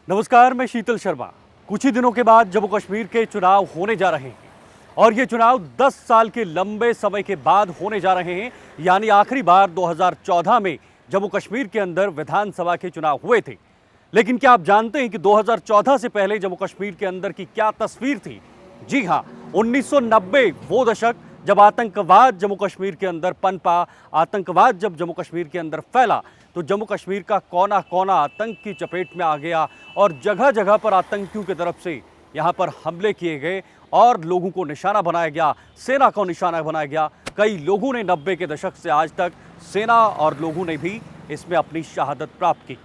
नमस्कार, मैं शीतल शर्मा। कुछ ही दिनों के बाद जम्मू कश्मीर के चुनाव होने जा रहे हैं और ये चुनाव 10 साल के लंबे समय के बाद होने जा रहे हैं। यानी आखिरी बार 2014 में जम्मू कश्मीर के अंदर विधानसभा के चुनाव हुए थे। लेकिन क्या आप जानते हैं कि 2014 से पहले जम्मू कश्मीर के अंदर की क्या तस्वीर थी? जी हाँ, 1990 वो दशक जब आतंकवाद जम्मू कश्मीर के अंदर पनपा, आतंकवाद जब जम्मू कश्मीर के अंदर फैला तो जम्मू कश्मीर का कोना कोना आतंक की चपेट में आ गया और जगह जगह पर आतंकियों की तरफ से यहाँ पर हमले किए गए और लोगों को निशाना बनाया गया, सेना को निशाना बनाया गया। कई लोगों ने 90 के दशक से आज तक सेना और लोगों ने भी इसमें अपनी शहादत प्राप्त की।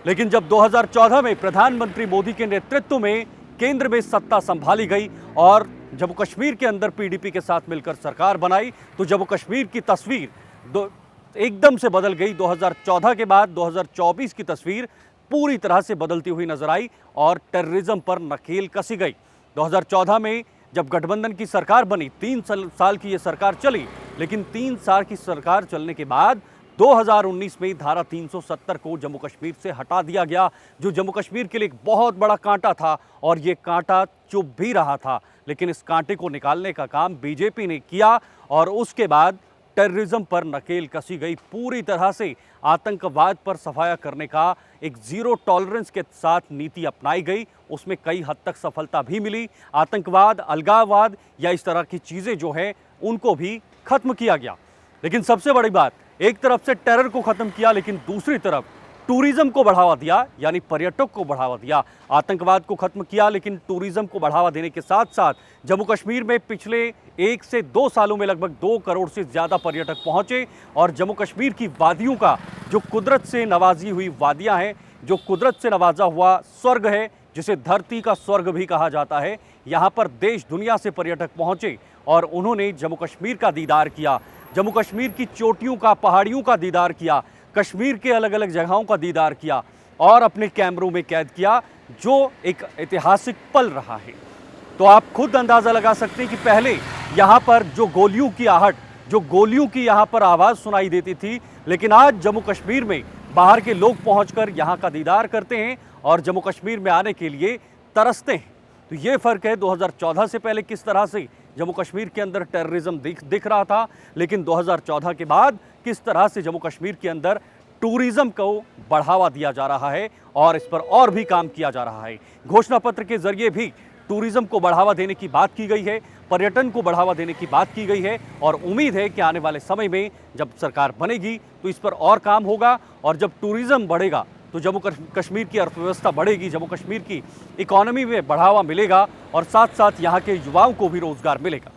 लेकिन जब 2014 में प्रधानमंत्री मोदी के नेतृत्व में केंद्र में सत्ता संभाली गई और जम्मू कश्मीर के अंदर पीडीपी के साथ मिलकर सरकार बनाई तो जम्मू कश्मीर की तस्वीर एकदम से बदल गई। 2014 के बाद 2024 की तस्वीर पूरी तरह से बदलती हुई नजर आई और टेररिज्म पर नकेल कसी गई। 2014 में जब गठबंधन की सरकार बनी, 3 साल की ये सरकार चली, लेकिन 3 साल की सरकार चलने के बाद 2019 में धारा 370 को जम्मू कश्मीर से हटा दिया गया, जो जम्मू कश्मीर के लिए एक बहुत बड़ा कांटा था और ये कांटा चुभ भी रहा था। लेकिन इस कांटे को निकालने का काम बीजेपी ने किया और उसके बाद टेररिज्म पर नकेल कसी गई। पूरी तरह से आतंकवाद पर सफाया करने का एक जीरो टॉलरेंस के साथ नीति अपनाई गई। उसमें कई हद तक सफलता भी मिली। आतंकवाद, अलगाववाद या इस तरह की चीज़ें जो है उनको भी खत्म किया गया। लेकिन सबसे बड़ी बात, एक तरफ से टेरर को खत्म किया लेकिन दूसरी तरफ टूरिज्म को बढ़ावा दिया, यानी पर्यटक को बढ़ावा दिया। आतंकवाद को खत्म किया लेकिन टूरिज्म को बढ़ावा देने के साथ साथ जम्मू कश्मीर में पिछले 1 से 2 सालों में लगभग 2 करोड़ से ज़्यादा पर्यटक पहुंचे और जम्मू कश्मीर की वादियों का, जो कुदरत से नवाजी हुई वादियां हैं, जो कुदरत से नवाजा हुआ स्वर्ग है, जिसे धरती का स्वर्ग भी कहा जाता है, यहाँ पर देश दुनिया से पर्यटक पहुंचे और उन्होंने जम्मू कश्मीर का दीदार किया। जम्मू कश्मीर की चोटियों का, पहाड़ियों का दीदार किया, कश्मीर के अलग अलग जगहों का दीदार किया और अपने कैमरों में कैद किया, जो एक ऐतिहासिक पल रहा है। तो आप खुद अंदाज़ा लगा सकते हैं कि पहले यहाँ पर जो गोलियों की आहट, जो गोलियों की यहाँ पर आवाज़ सुनाई देती थी, लेकिन आज जम्मू कश्मीर में बाहर के लोग पहुँचकर यहाँ का दीदार करते हैं और जम्मू कश्मीर में आने के लिए तरसते हैं। तो ये फ़र्क है 2014 से पहले किस तरह से जम्मू कश्मीर के अंदर टेररिज्म दिख रहा था, लेकिन 2014 के बाद किस तरह से जम्मू कश्मीर के अंदर टूरिज्म को बढ़ावा दिया जा रहा है और इस पर और भी काम किया जा रहा है। घोषणा पत्र के जरिए भी टूरिज्म को बढ़ावा देने की बात की गई है, पर्यटन को बढ़ावा देने की बात की गई है और उम्मीद है कि आने वाले समय में जब सरकार बनेगी तो इस पर और काम होगा और जब टूरिज्म बढ़ेगा तो जम्मू कश्मीर की अर्थव्यवस्था बढ़ेगी, जम्मू कश्मीर की इकोनॉमी में बढ़ावा मिलेगा और साथ साथ यहाँ के युवाओं को भी रोजगार मिलेगा।